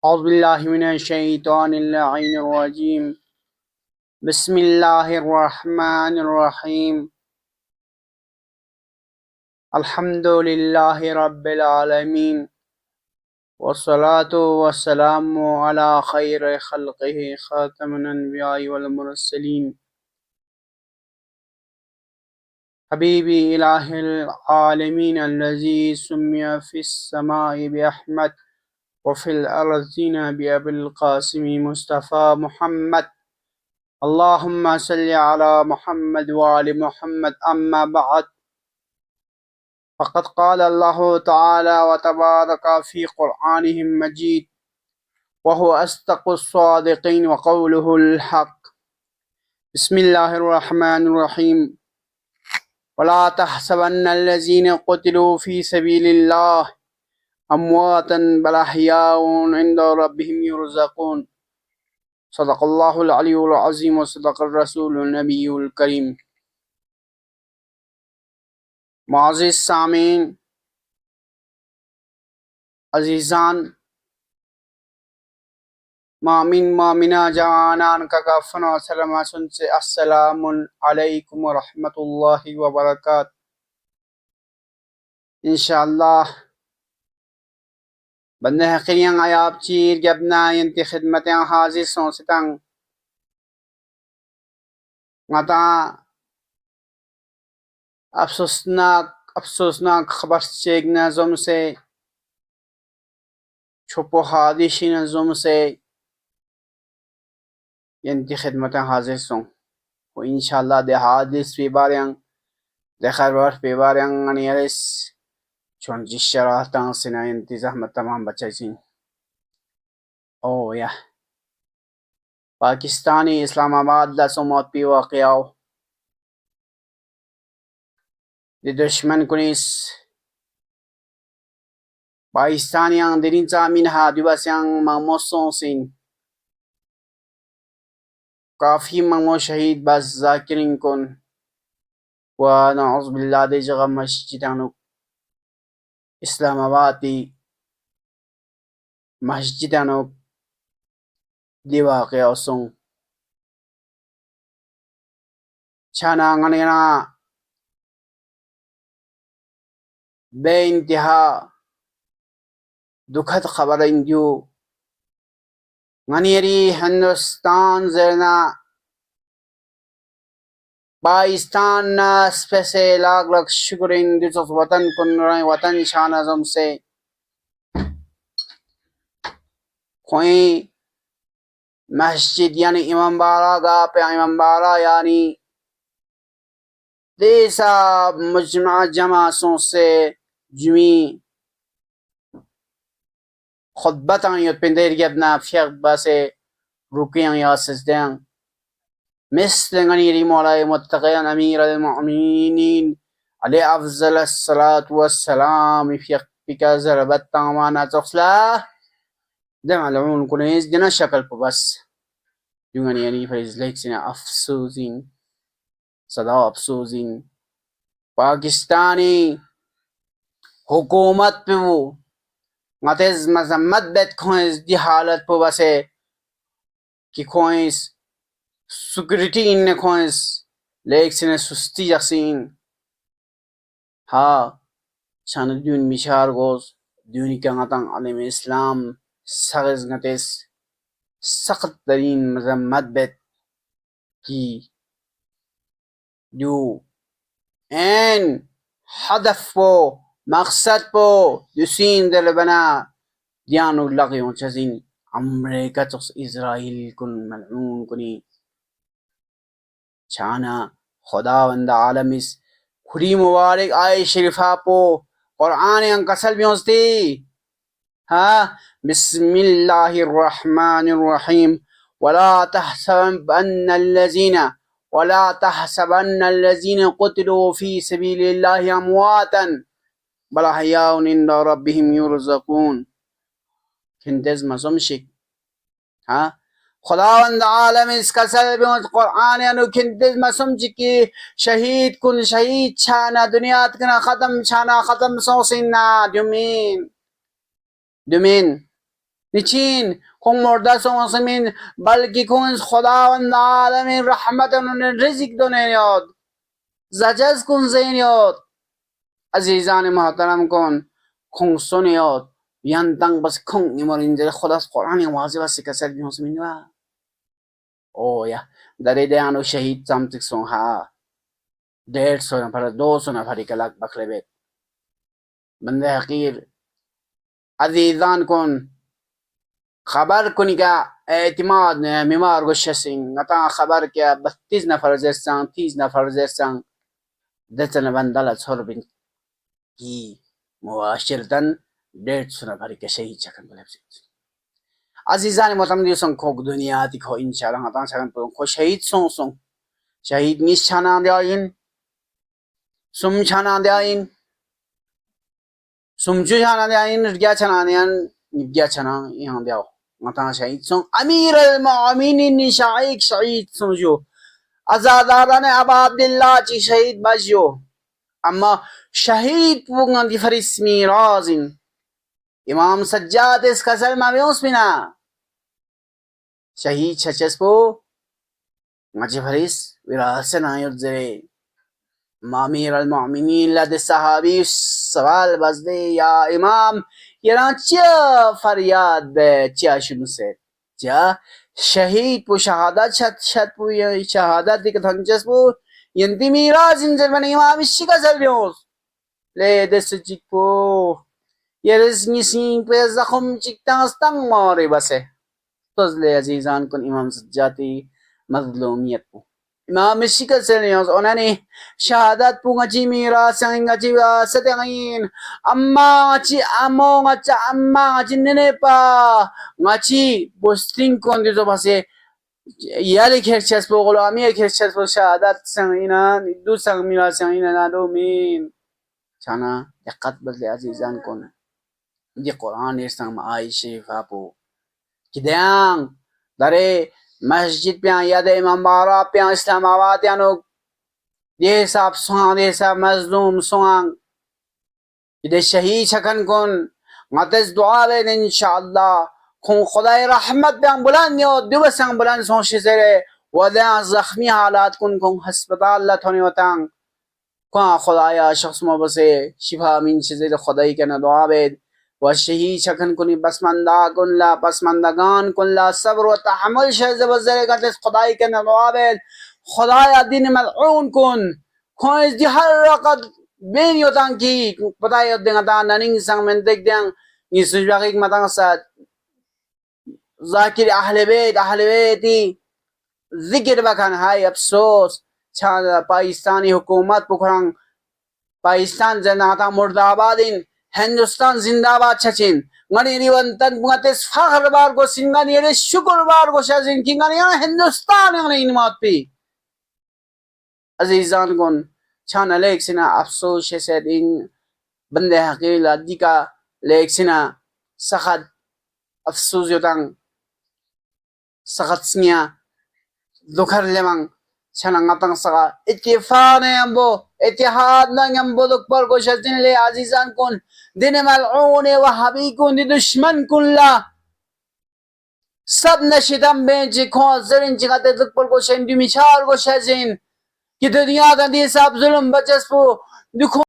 أعوذ بالله من الشيطان اللعين الرجيم. بسم الله الرحمن الرحيم. الحمد لله رب العالمين، والصلاة والسلام على خير خلقه خاتم الأنبياء والمرسلين حبيبي إله العالمين الذي سمي في السماء بأحمد وفي الأرضين بأبي القاسم مصطفى محمد. اللهم صل على محمد وآل محمد. أما بعد، فقد قال الله تعالى وتبارك في قرآنه المجيد وهو أصدق الصادقين وقوله الحق. بسم الله الرحمن الرحيم. ولا تحسبن الذين قتلوا في سبيل الله أمواتا بل أحياء عند ربهم يرزقون. صدق الله العلي العظيم وصدق الرسول النبي الكريم. معزز सामीन, अजीजान, मामिन मामिना जवानान का कफन और सलाम से अस्सलामुन अलैकुम व रहमतुल्लाहि व बरकात। इंशाअल्लाह बंदे हक़ियां आयाब चीर गबना यंती खिदमतें हाजिर सोचतां ngata अफसोसनाक खबर चेगना जोम से छुपो हादिशिन जोम से यंती खिदमतें हाजिर सों و इंशाअल्लाह de hadis bebarang de khabar bebarang anieres chon jishara tang sina yंती zahmat tamam bachaisin. Oh ya, Pakistani Islamabad la somot pi waqiao de dushman kunis Pakistani yang dirin sa min ha dibasyang mamoson sin काफी मंगो शहीद बस जाकिरिन कुन व नऊज़ बिल्लाह दे जगह मस्जिदानु इस्लामाबादी मस्जिदानु दिवा के औसों छाना ngana बेइंतहा दुखद खबर इंजू nganieri हिंदुस्तान जरना पाकिस्तान स्पेसे लाख लाख शुक्रिन दिसोस वतन कुन वतन शान आजम से कोई मस्जिद यानी इमाम बारा गा पे इमाम बारा यानी देसा मुजमा जमासों से जुमी खुतबतां युत पिंदेर गबना फियक बसे रुकियां या सजदां مثل غنير مولاي متقيا أمير المؤمنين عليه أفضل الصلاة والسلام في كذا ربط تمانا تخلا دم العون كنيز جنا شكل بس يوغن يعني فريز ليك سنا أفسوزين صدا أفسوزين पाकिस्तानी हुकूमत पे वो मतज मजम्मत बेत खोइस दी हालत पे बसे कि खोइस सिक्योरिटी इन्ने खोइस लेक सिने सुस्ती जक्सीन हा शान दून मिशार गोस दूनी का ngатang alim Islam सगज ngतेस सख्त तरीन मजम्मत बेत की जो एन हदफ पो मकसद पो युसीन दल बना दियानु लगियों चजीन अमेरिका चोस इजराइल कुन मलऊन कुनी छाना खुदावंद आलमिस खुदी मुबारक आए शरीफा पो कुरान अंकसल बियोस्ती हा बिस्मिल्लाहिर रहमानिर रहीम वला तहसबन الذين قتلوا في سبيل الله أمواتا بل أحياء عند ربهم يرزقون. كندز مزمشك ها खुदावंद आलम इसका सल्बियों कुरान यानु किंदिस मसमची की शहीद कुन शहीद छाना दुनिया तकना खत्म छाना खत्म सोसिना दुमीन niçin? Kung morda songasmin balki kung خداوند عالمین رحمت اون رزق دونیاد زجاج کن زینیاد عزیزان محترم کن کن سونیاد یانتang بس کن ایمارینجر خداس قرآن واضح بس کسر بیونس مینوا او یا داره دیانو شهید چمتک سون ها 150 نفر 200 نفری کلاک بخره بیت بنده حقیر عزیزان کن خبر کنی که اعتماد میمار گوششین نتا خبر که 32 نفر زرسان 30 نفر زرسان دتن بندل چهار بین کی مواشرتن 150 نفری که شهید چکن بلبسید عزیزان محترم دیوسان کوک دنیا تی کو انشاءالله نتا چکن پون کو شهید سون شهید نیست چنان دیاین سم چنان دیاین سمجو چنان دیاین رگیا چنان دیاین نبگیا چنان یان دیاو نتا شهید سون امیر المؤمنین شهید سونجو azadadane Abu Abdullah ci şehit bajyo ama şehit bungan di faris mirazin İmam Sajjad es kasal mavios mina şehit çeçespo ngaji faris virasen ayot zere Amir al-Mu'minin lade sahabi सवाल बजदे या इमाम यहाँ क्या फरियाद बे क्या शुरू से क्या शहीद पु शहादत शत पु शहादत दिख धंजस पु यंती मीराज इंजर बने इमाम इसी का जल्दियों ले दस चिक पु ये रज़नी सिंह पे ज़ख़म चिकता स्तंग मारे बसे तज़ले अजीज़ान कुन इमाम सज्जाती मज़लूमियत पु इमाम इसी का जल्दियों उन्होंने शहादत पु ngaji मीराज संग ngaji सतेंगीन अम्मा ngaji amo ngaji अम्मा ngaji नेने पा ngaji बोस्टिंग कौन दे तो बसे याले खेचस पो गलो आमी खेचस पो शहादत संगीना दू संग मीराज संगीना नादो मीन छाना यक़त बदले अजीज़ान कौन ये कुरान इस संग आयशे फापो किद्यांग दरे मस्जिद पे याद इमाम बारा पे इस्लामाबाद यानो ये सब सोंग ये सब मजलूम सोंग ये शहीद शकन कौन मतस दुआ ले इंशाअल्लाह खुं खुदाई रहमत पे बुलंद यो दिवस संग बुलंद सोंशे से वदा जख्मी हालात कुन कुन अस्पताल ला थोनी वतांग कुआ खुदाया शख्स मबसे शिफा मिन चीज़े खुदाई के न दुआ बेद व शहीद शकन कुनी पसमंदागान कुन ला सब्र व तहम्मुल शज़ वज़रे का खुदाई के न दुआ बेद खुदाया दिन मलऊन कुन खोज दी हर रकत बेन योतांग की पता यो देंगा ननिंग संग में देख देंग ये सुजाकी मतंग साथ ज़ाकिर अहले बेती जिक्र बखान हाय अफसोस छान पाकिस्तानी हुकूमत पुखरंग पाकिस्तान जनाता मुर्दाबादिन हिंदुस्तान जिंदाबाद छचिन ngani riwantan bungates fakhar bar go singani ere शुक्र बार go shazin kingani Hindustan ngani inmat pi अजीज़ान कौन छान लेक्सिना अफसोस से दिन बंदे हकील दिका लेक्सिना सखत अफसोस योतांग सखत सिंया दुखर लेमंग छानंग अपंग सका इत्तिफाक ने अम्बो इत्तिहाद नंग अम्बो दुख पर को शजिन ले अजीज़ान कौन दिन मलऊन वहाबी कौन दुश्मन कुल्ला सब नशिदम बेंच खोज जरिन चिकाते दुख पर को शेंडी मिचार को शजिन कि दुनिया का दी सब जुल्म बचस पो दुखों